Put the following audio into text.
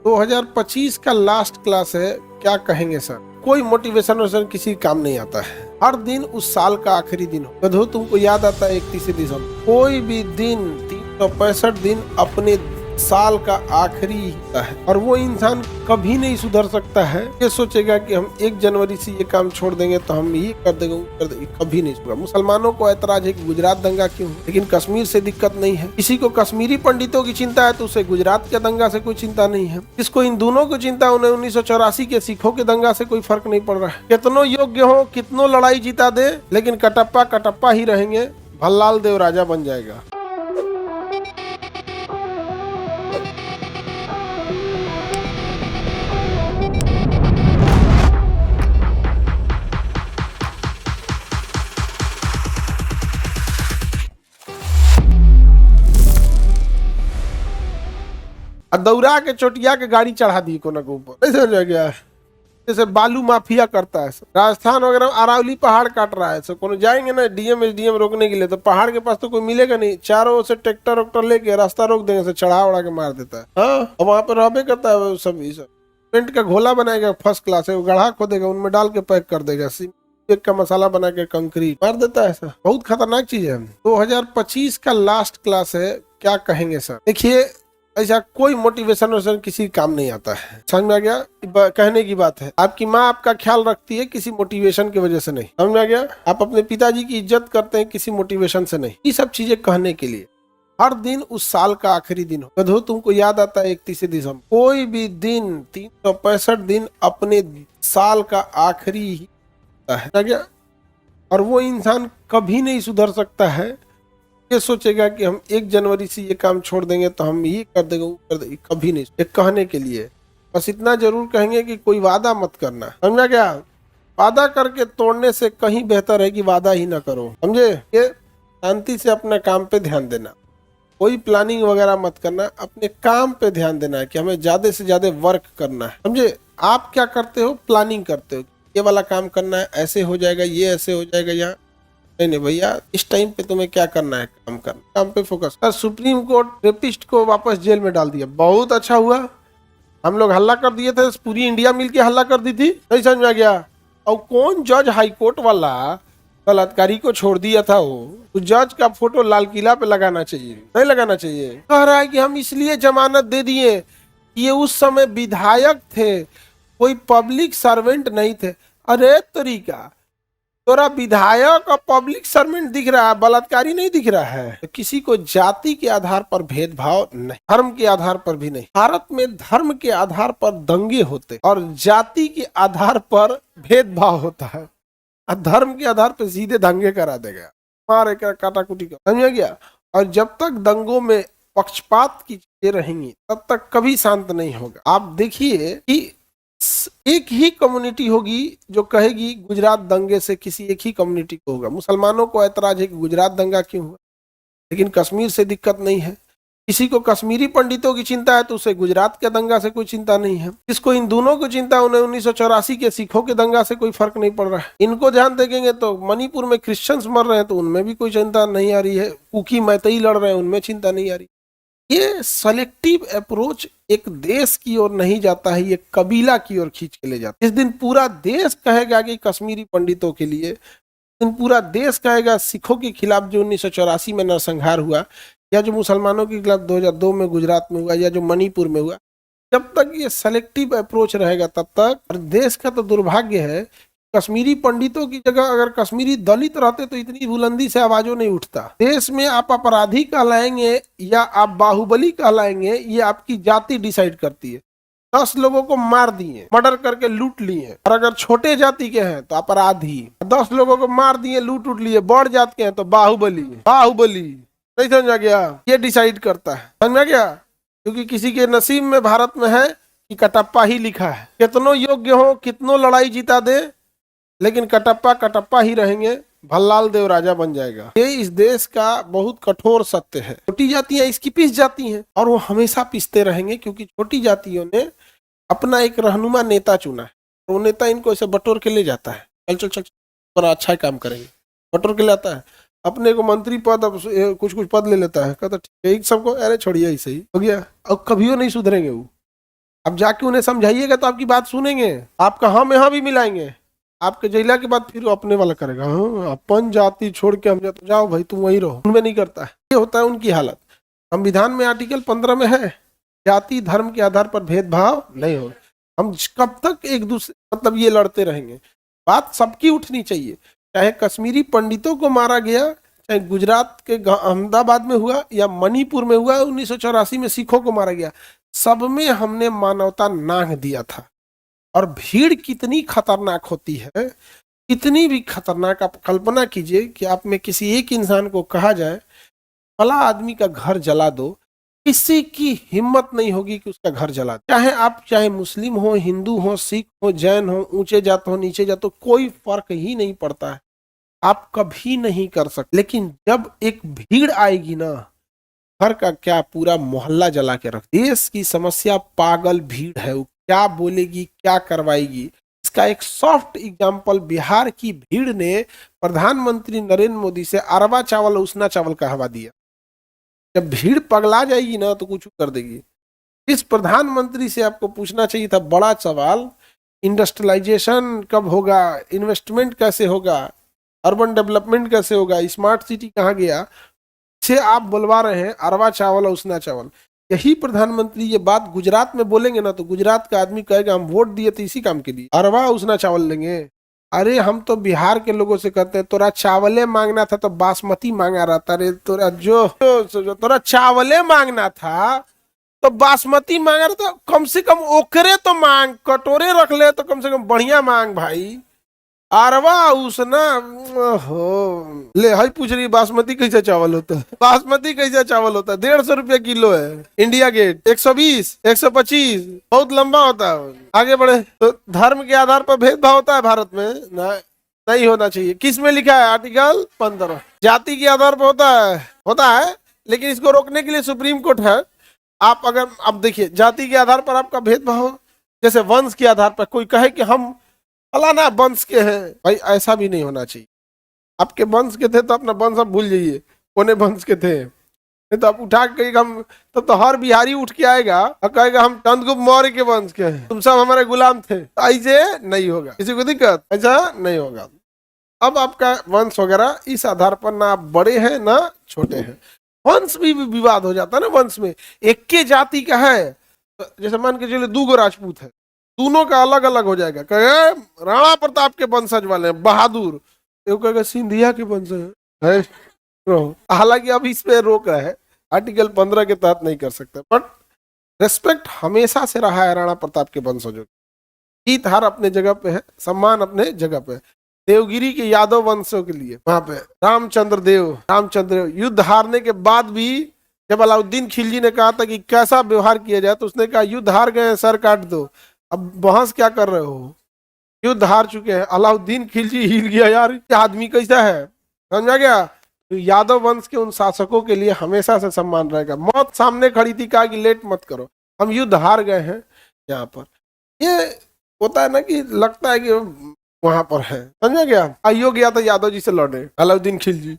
2025 का last class है। क्या कहेंगे सर? कोई मोटिवेशन वोशन किसी काम नहीं आता है। हर दिन उस साल का आखिरी दिन हो, कदो तुमको याद आता है 31 दिसंबर। कोई भी दिन 365 दिन अपने साल का आखिरी ही होता है और वो इंसान कभी नहीं सुधर सकता है। ये सोचेगा कि हम 1 जनवरी से ये काम छोड़ देंगे तो हम ये कर देंगे, कर देंगे, कभी नहीं सुधर। मुसलमानों को ऐतराज है कि गुजरात दंगा क्यों है, लेकिन कश्मीर से दिक्कत नहीं है। किसी को कश्मीरी पंडितों की चिंता है तो उसे गुजरात के दंगा से कोई चिंता नहीं है। जिसको इन दोनों को चिंता, उन्हें 1984 के सिखों के दंगा से कोई फर्क नहीं पड़ रहा है। कितनों योग्य हो, कितनों लड़ाई जीता दे, लेकिन कटप्पा कटप्पा ही रहेंगे। भल्लाल देव राजा बन जाएगा। दौरा के चोटिया के गाड़ी चढ़ा दी कोना के ऊपर, नहीं समझ गया? जैसे बालू माफिया करता है। राजस्थान वगैरह अरावली पहाड़ काट रहा है, कोनो जाएंगे ना डीएम एसडीएम रोकने के लिए, तो पहाड़ के पास तो कोई मिलेगा नहीं। चारों ओर से ट्रैक्टर वैक्टर लेके रास्ता रोक देंगे, से चढ़ा उड़ा के मार देता है। हाँ, और वहां पर रहबे करता है सब। पेंट का घोला बनाएगा, फर्स्ट क्लास है, वो गढ़ा खोदेगा, उनमें डाल के पैक कर देगा। एक का मसाला बना के कंक्रीट मार देता है। ऐसा बहुत खतरनाक चीज है। 2025 का लास्ट क्लास है। क्या कहेंगे सर? देखिए, ऐसा कोई मोटिवेशन वोशन किसी काम नहीं आता है। समझ में आ गया? कहने की बात है, आपकी माँ आपका ख्याल रखती है किसी मोटिवेशन की वजह से नहीं। समझ में आ गया? आप अपने पिताजी की इज्जत करते हैं किसी मोटिवेशन से नहीं। ये सब चीजें कहने के लिए हर दिन उस साल का आखिरी दिन हो, कदो तुमको याद आता है 31 दिसंबर। कोई भी दिन 365 दिन अपने साल का आखिरी ही होता है क्या? और वो इंसान कभी नहीं सुधर सकता है। ये सोचेगा कि हम 1 जनवरी से ये काम छोड़ देंगे तो हम ये कर देंगे, वो कर देंगे, कभी नहीं। एक कहने के लिए बस इतना जरूर कहेंगे कि कोई वादा मत करना। समझा क्या? वादा करके तोड़ने से कहीं बेहतर है कि वादा ही ना करो। समझे? ये शांति से अपने काम पे ध्यान देना, कोई प्लानिंग वगैरह मत करना, अपने काम पे ध्यान देना है कि हमें ज्यादा से ज्यादा वर्क करना है। समझे? आप क्या करते हो? प्लानिंग करते हो, ये वाला काम करना है, ऐसे हो जाएगा, ये ऐसे हो जाएगा। यहाँ नहीं भैया, इस टाइम पे तुम्हें क्या करना है, काम करना, काम पे focus. Sir, supreme court rapist को वापस जेल में डाल दिया, बहुत अच्छा हुआ। हम लोग हल्ला कर दिए थे, पूरी इंडिया मिलके हल्ला कर दी थी, नहीं समझ में आ गया? और कौन जज हाई कोर्ट वाला बलात्कारी को छोड़ दिया था, वो जज का फोटो लाल किला पे लगाना चाहिए, नहीं लगाना चाहिए। कह रहा है कि हम इसलिए जमानत दे दिए, ये उस समय विधायक थे, कोई पब्लिक सर्वेंट नहीं थे। अरे तरीका, तोरा विधायक और पब्लिक सर्वेंट दिख रहा है, बलात्कारी नहीं दिख रहा है। तो किसी को जाति के आधार पर भेदभाव नहीं, धर्म के आधार पर भी नहीं। भारत में धर्म के आधार पर दंगे होते और जाति के आधार पर भेदभाव होता है, और धर्म के आधार पर सीधे दंगे करा देगा, मारे काटाकुटी का। समझ गया? और जब तक दंगों में पक्षपात की चीजें रहेंगी तब तक कभी शांत नहीं होगा। आप देखिए कि एक ही कम्युनिटी होगी जो कहेगी गुजरात दंगे से किसी एक ही कम्युनिटी को होगा। मुसलमानों को ऐतराज है कि गुजरात दंगा क्यों हुआ, लेकिन कश्मीर से दिक्कत नहीं है। किसी को कश्मीरी पंडितों की चिंता है तो उसे गुजरात के दंगा से कोई चिंता नहीं है। जिसको इन दोनों को चिंता, उन्हें 1984 के सिखों के दंगा से कोई फर्क नहीं पड़ रहा है। इनको ध्यान देखेंगे तो मणिपुर में क्रिश्चियंस मर रहे हैं तो उनमें भी कोई चिंता नहीं आ रही है। कुकी मैतेई लड़ रहे हैं, उनमें चिंता नहीं आ रही। ये सेलेक्टिव अप्रोच एक देश की ओर नहीं जाता है, ये कबीला की ओर खींच के ले जाता है। इस दिन पूरा देश कहेगा कि कश्मीरी पंडितों के लिए, दिन पूरा देश कहेगा सिखों के खिलाफ जो 1984 में नरसंहार हुआ, या जो मुसलमानों के खिलाफ 2002 में गुजरात में हुआ, या जो मणिपुर में हुआ। जब तक ये सेलेक्टिव अप्रोच रहेगा तब तक, और देश का तो दुर्भाग्य है, कश्मीरी पंडितों की जगह अगर कश्मीरी दलित रहते तो इतनी बुलंदी से आवाजों नहीं उठता। देश में आप अपराधी कहलाएंगे या आप बाहुबली कहलाएंगे, ये आपकी जाति डिसाइड करती है। 10 लोगों को मार दिए, मर्डर करके लूट लिए, और अगर छोटे जाति के हैं तो अपराधी। 10 लोगों को मार दिए, लूट उठ लिए, बड़ जात के हैं तो बाहुबली। बाहुबली, नहीं समझ आ गया? ये डिसाइड करता है। समझ में आ गया? क्योंकि किसी के नसीब में भारत में है कि कटप्पा ही लिखा है। कितनों योग्य हो, कितनों लड़ाई जीता दे, लेकिन कटप्पा कटप्पा ही रहेंगे। भल्लाल देव राजा बन जाएगा। ये इस देश का बहुत कठोर सत्य है। छोटी जातियां इसकी पिस जाती हैं और वो हमेशा पिसते रहेंगे, क्योंकि छोटी जातियों ने अपना एक रहनुमा नेता चुना है। वो नेता इनको ऐसे बटोर के ले जाता है, चल चल चल बड़ा अच्छा काम करेंगे, बटोर के लाता है। अपने को मंत्री पद, अब कुछ कुछ पद ले लेता है, कहता ठीक है सबको, अरे छोड़िए ऐसे ही हो गया। अब कभी नहीं सुधरेंगे वो। अब जाके उन्हें समझाइएगा तो आपकी बात सुनेंगे, आपका हम यहाँ भी मिलाएंगे। आपके जैला के बाद फिर वो अपने वाला करेगा, हाँ अपन जाति छोड़ के हम जाते, जाओ भाई तुम वही रहो, उनमें नहीं करता है। ये होता है उनकी हालत। संविधान में आर्टिकल 15 में है जाति धर्म के आधार पर भेदभाव नहीं हो। हम कब तक एक दूसरे मतलब ये लड़ते रहेंगे? बात सबकी उठनी चाहिए। चाहे कश्मीरी पंडितों को मारा गया, चाहे गुजरात के अहमदाबाद में हुआ या मणिपुर में हुआ, 1984 में सिखों को मारा गया, सब में हमने मानवता नांग दिया था। और भीड़ कितनी खतरनाक होती है, कितनी भी खतरनाक। आप कल्पना कीजिए कि आप में किसी एक इंसान को कहा जाए फला आदमी का घर जला दो, किसी की हिम्मत नहीं होगी कि उसका घर जला दो। चाहे मुस्लिम हो, हिंदू हो, सिख हो, जैन हो, ऊंचे जात हो, नीचे जात हो, कोई फर्क ही नहीं पड़ता है, आप कभी नहीं कर सकते। लेकिन जब एक भीड़ आएगी ना, घर का क्या पूरा मोहल्ला जला के रख। देश की समस्या पागल भीड़ है, वो क्या बोलेगी, क्या करवाएगी। इसका एक सॉफ्ट एग्जांपल बिहार की भीड़ ने प्रधानमंत्री नरेंद्र मोदी से अरबा चावल उसना चावल का हवा दिया। जब भीड़ पगला जाएगी ना तो कुछ कर देगी। इस प्रधानमंत्री से आपको पूछना चाहिए था बड़ा सवाल, इंडस्ट्रियलाइजेशन कब होगा, इन्वेस्टमेंट कैसे होगा, अर्बन डेवलपमेंट कैसे होगा, स्मार्ट सिटी कहाँ गया, से आप बुलवा रहे हैं अरवा चावल और उसना चावल। यही प्रधानमंत्री ये बात गुजरात में बोलेंगे ना तो गुजरात का आदमी कहेगा हम वोट दिए थे इसी काम के लिए, अरवा उसना चावल लेंगे। अरे हम तो बिहार के लोगों से कहते हैं तोरा चावले मांगना था तो बासमती मांगा रहता रे, तोरा चावले मांगना था तो बासमती मांगा रहता, कम से कम ओकरे तो मांग, कटोरे रख ले तो कम से कम बढ़िया मांग भाई। अरवा उसना हो ले। हई पूछ रही बासमती कैसे चावल होता है, बासमती कैसे चावल होता है, 150 रुपया किलो है। इंडिया गेट 120, 125, बहुत लंबा होता है। आगे बढ़े तो धर्म के आधार पर भेदभाव होता है भारत में ना, नहीं होना चाहिए। किस में लिखा है? आर्टिकल 15। जाति के आधार पर होता है, लेकिन इसको रोकने के लिए सुप्रीम कोर्ट है। आप अगर अब देखिए जाति के आधार पर आपका भेदभाव, जैसे वंश के आधार पर कोई कहे कि हम फलाना वंश के हैं, भाई ऐसा भी नहीं होना चाहिए। आपके वंश के थे तो अपना वंश आप भूल जाइए, कोने वंश के थे, नहीं तो आप उठा के हम तो हर बिहारी उठ के आएगा और कहेगा हम चंद्रगुप्त मौर्य के वंश के हैं, तुम सब हमारे गुलाम थे। ऐसे नहीं होगा, किसी को दिक्कत, ऐसा नहीं होगा। अब आपका वंश वगैरह इस आधार पर ना आप बड़े हैं ना छोटे हैं। वंश भी विवाद हो जाता है ना, वंश में एक के जाति का है, जैसे मान के चलिए 2 गो राजपूत है, दोनों का अलग अलग हो जाएगा। कहे राणा प्रताप के वंशज वाले बहादुर, कहेगा सिंधिया के वंशज है। हालांकि अब इस पे रोक रहा है, आर्टिकल 15 के तहत नहीं कर सकते, बट रेस्पेक्ट हमेशा से रहा है राणा प्रताप के वंशजों की। जीत हार अपने जगह पे है, सम्मान अपने जगह पे है। देवगिरी के यादव वंशों के लिए वहां पे रामचंद्र युद्ध हारने के बाद भी जब अलाउद्दीन खिलजी ने कहा था कि कैसा व्यवहार किया जाए तो उसने कहा युद्ध हार गए, सर काट दो। अब बहस क्या कर रहे हो, युद्ध हार चुके हैं। अलाउद्दीन खिलजी हिल गया, यार ये आदमी कैसा है, समझा गया। तो यादव वंश के उन शासकों के लिए हमेशा से सम्मान रहेगा। मौत सामने खड़ी थी, कहा कि लेट मत करो, हम युद्ध हार गए हैं। यहाँ पर ये होता है ना कि लगता है कि वहां पर है, समझा गया। आइयो गया था यादव जी से लड़ने, अलाउद्दीन खिलजी